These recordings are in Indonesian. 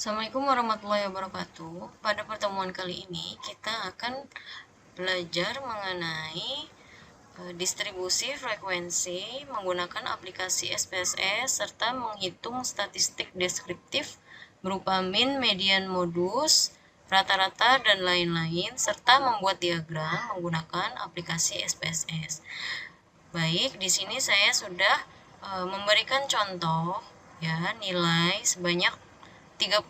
Assalamualaikum warahmatullahi wabarakatuh. Pada pertemuan kali ini kita akan belajar mengenai distribusi frekuensi menggunakan aplikasi SPSS serta menghitung statistik deskriptif berupa min, median, modus, rata-rata, dan lain-lain serta membuat diagram menggunakan aplikasi SPSS. Baik, di sini saya sudah memberikan contoh ya nilai sebanyak 30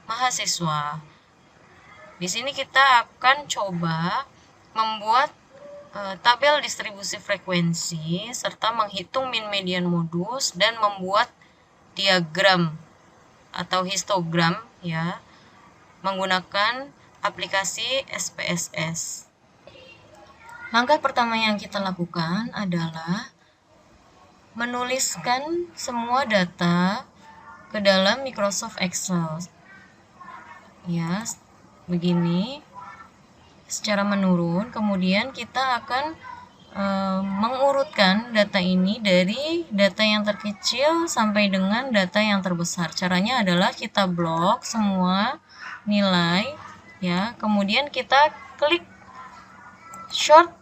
mahasiswa. Di sini kita akan coba membuat tabel distribusi frekuensi serta menghitung min, median, modus dan membuat diagram atau histogram ya menggunakan aplikasi SPSS. Langkah pertama yang kita lakukan adalah menuliskan semua data ke dalam Microsoft Excel. Ya, begini secara menurun. Kemudian kita akan mengurutkan data ini dari data yang terkecil sampai dengan data yang terbesar. Caranya adalah kita blok semua nilai ya. Kemudian kita klik sort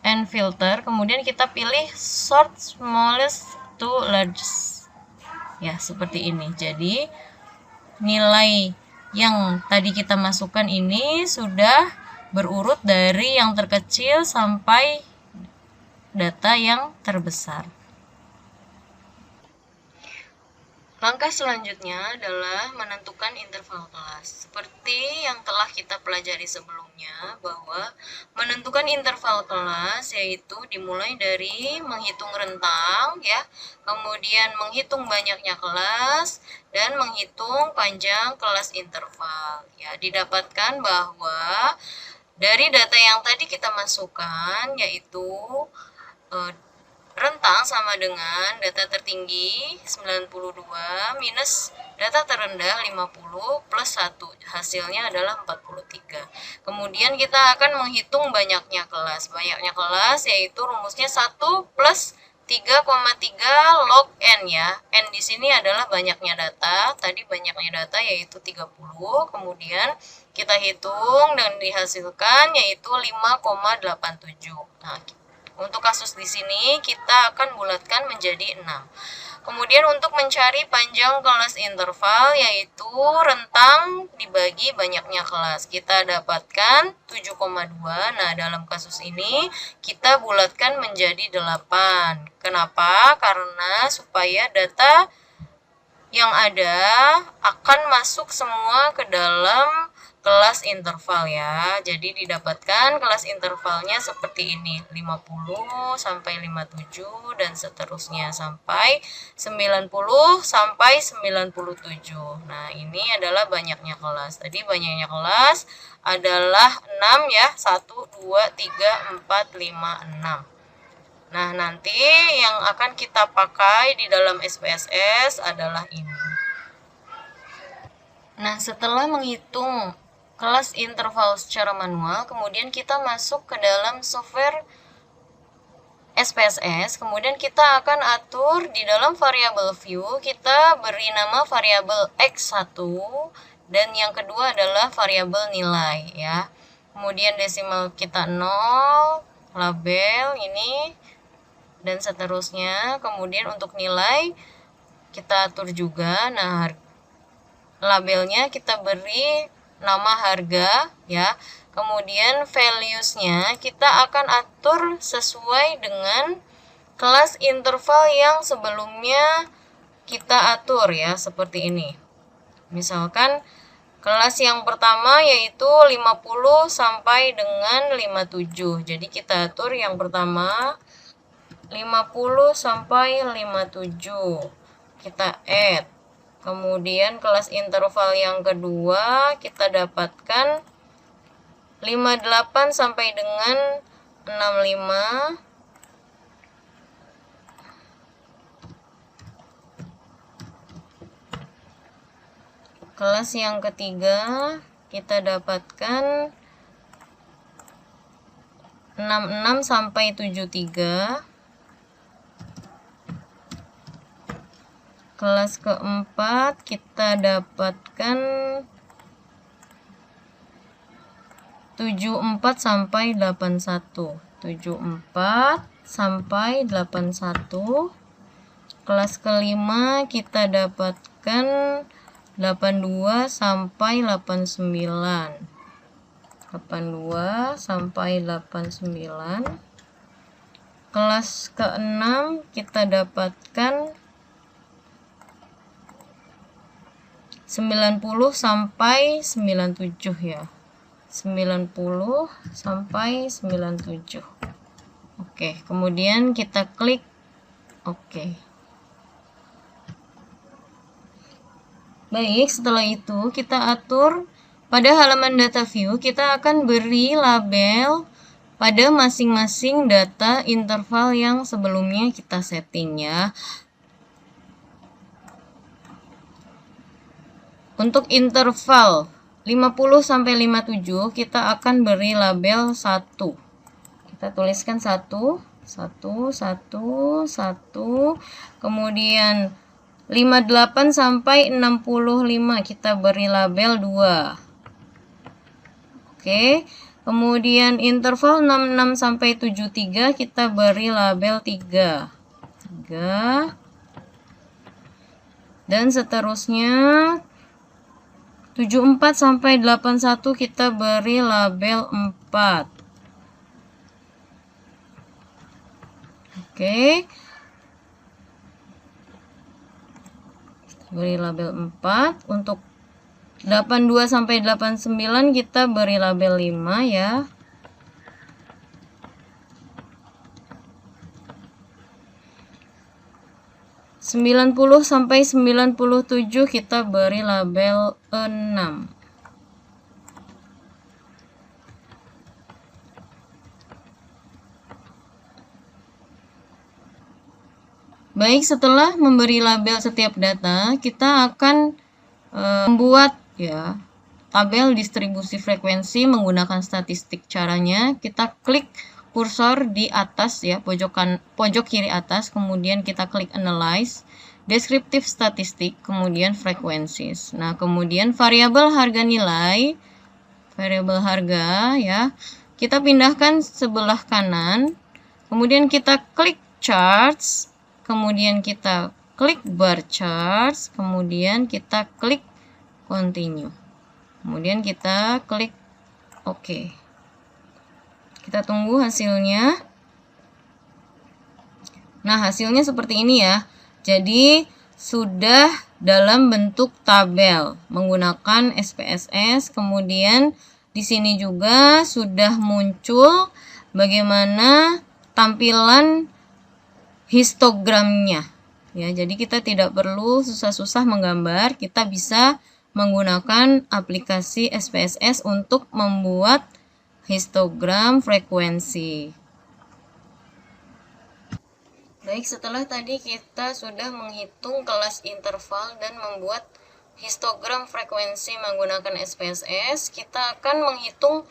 and filter, kemudian kita pilih sort smallest to largest. Ya, seperti ini. Jadi nilai yang tadi kita masukkan ini sudah berurut dari yang terkecil sampai data yang terbesar. Langkah selanjutnya adalah menentukan interval kelas. Seperti yang telah kita pelajari sebelumnya, bahwa menentukan interval kelas yaitu dimulai dari menghitung rentang ya, kemudian menghitung banyaknya kelas dan menghitung panjang kelas interval. Ya, didapatkan bahwa dari data yang tadi kita masukkan yaitu rentang sama dengan data tertinggi 92 minus data terendah 50 plus 1. Hasilnya adalah 43. Kemudian kita akan menghitung banyaknya kelas. Banyaknya kelas yaitu rumusnya 1 plus 3,3 log n ya. N di sini adalah banyaknya data. Tadi banyaknya data yaitu 30. Kemudian kita hitung dan dihasilkan yaitu 5,87. Nah, untuk kasus di sini kita akan bulatkan menjadi 6. Kemudian untuk mencari panjang kelas interval yaitu rentang dibagi banyaknya kelas. Kita dapatkan 7,2. Nah, dalam kasus ini kita bulatkan menjadi 8. Kenapa? Karena supaya data yang ada akan masuk semua ke dalam kelas interval ya. Jadi didapatkan kelas intervalnya seperti ini, 50 sampai 57 dan seterusnya sampai 90 sampai 97. Nah, ini adalah banyaknya kelas. Tadi banyaknya kelas adalah 6 ya. 1 2 3 4 5 6. Nah, nanti yang akan kita pakai di dalam SPSS adalah ini. Nah, setelah menghitung kelas interval secara manual, kemudian kita masuk ke dalam software SPSS, kemudian kita akan atur di dalam variabel view, kita beri nama variabel x1 dan yang kedua adalah variabel nilai ya. Kemudian desimal kita 0, label ini dan seterusnya. Kemudian untuk nilai kita atur juga. Nah, labelnya kita beri nama harga ya. Kemudian values-nya kita akan atur sesuai dengan kelas interval yang sebelumnya kita atur ya, seperti ini. Misalkan kelas yang pertama yaitu 50 sampai dengan 57. Jadi kita atur yang pertama 50 sampai 57. Kita add. Kemudian kelas interval yang kedua kita dapatkan 58 sampai dengan 65. Kelas yang ketiga kita dapatkan 66 sampai 73. Kelas keempat kita dapatkan 74 sampai 81. 74 sampai 81. Kelas kelima kita dapatkan 82 sampai 89. 82 sampai 89. Kelas keenam kita dapatkan 90 sampai 97 ya. 90 sampai 97. Oke, kemudian kita klik oke. Baik, setelah itu kita atur pada halaman data view, kita akan beri label pada masing-masing data interval yang sebelumnya kita setting ya. Untuk interval 50 sampai 57 kita akan beri label 1. Kita tuliskan 1, 1, 1, 1. Kemudian 58 sampai 65 kita beri label 2. Oke. Kemudian interval 66 sampai 73 kita beri label 3. 3. Dan seterusnya 74 sampai 81 kita beri label 4. Oke. Kita beri label 4. Untuk 82 sampai 89 kita beri label 5 ya. Sembilan 90 sampai 97 kita beri label 6. Baik, setelah memberi label setiap data, kita akan membuat ya tabel distribusi frekuensi menggunakan statistik. Caranya kita klik kursor di atas ya, pojok kiri atas, kemudian kita klik analyze, descriptive statistik, kemudian frequencies. Nah, kemudian variabel harga nilai, variabel harga ya, kita pindahkan sebelah kanan, kemudian kita klik charts, kemudian kita klik bar charts, kemudian kita klik continue. Kemudian kita klik OK. Kita tunggu hasilnya. Nah, hasilnya seperti ini ya. Jadi, sudah dalam bentuk tabel menggunakan SPSS. Kemudian di sini juga sudah muncul bagaimana tampilan histogramnya. Ya, jadi kita tidak perlu susah-susah menggambar, kita bisa menggunakan aplikasi SPSS untuk membuat histogram frekuensi. Baik, setelah tadi kita sudah menghitung kelas interval dan membuat histogram frekuensi menggunakan SPSS, kita akan menghitung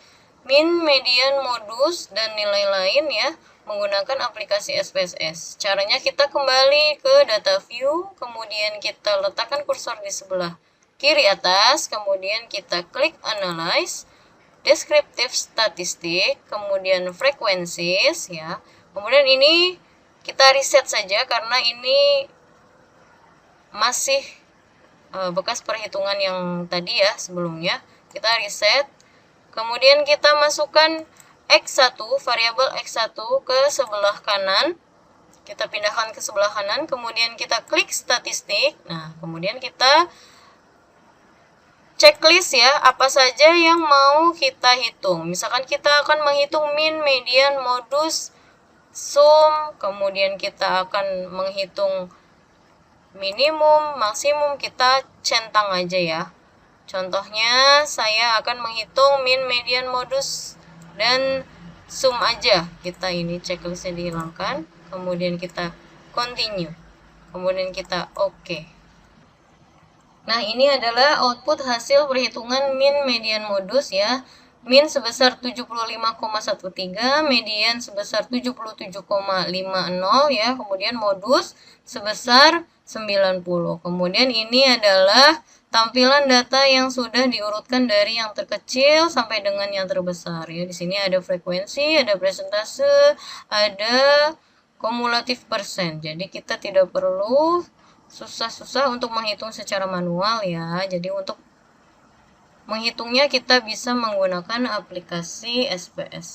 min, median, modus, dan nilai lain ya menggunakan aplikasi SPSS. Caranya kita kembali ke data view, kemudian kita letakkan kursor di sebelah kiri atas, kemudian kita klik analyze, descriptive statistik, kemudian frequencies ya. Kemudian ini kita reset saja karena ini masih bekas perhitungan yang tadi ya sebelumnya. Kita reset. Kemudian kita masukkan X1, variabel X1 ke sebelah kanan. Kita pindahkan ke sebelah kanan, kemudian kita klik statistik. Nah, kemudian kita checklist ya, apa saja yang mau kita hitung. Misalkan kita akan menghitung min, median, modus, sum, kemudian kita akan menghitung minimum, maksimum, kita centang aja ya. Contohnya saya akan menghitung min, median, modus, dan sum aja. Kita ini checklistnya dihilangkan, kemudian kita continue, kemudian kita OK. Nah, ini adalah output hasil perhitungan min, median, modus ya. min sebesar 75,13, median sebesar 77,50 ya, kemudian modus sebesar 90. Kemudian ini adalah tampilan data yang sudah diurutkan dari yang terkecil sampai dengan yang terbesar ya. Di sini ada frekuensi, ada persentase, ada kumulatif persen. Jadi kita tidak perlu susah-susah untuk menghitung secara manual ya. Jadi untuk menghitungnya kita bisa menggunakan aplikasi SPS.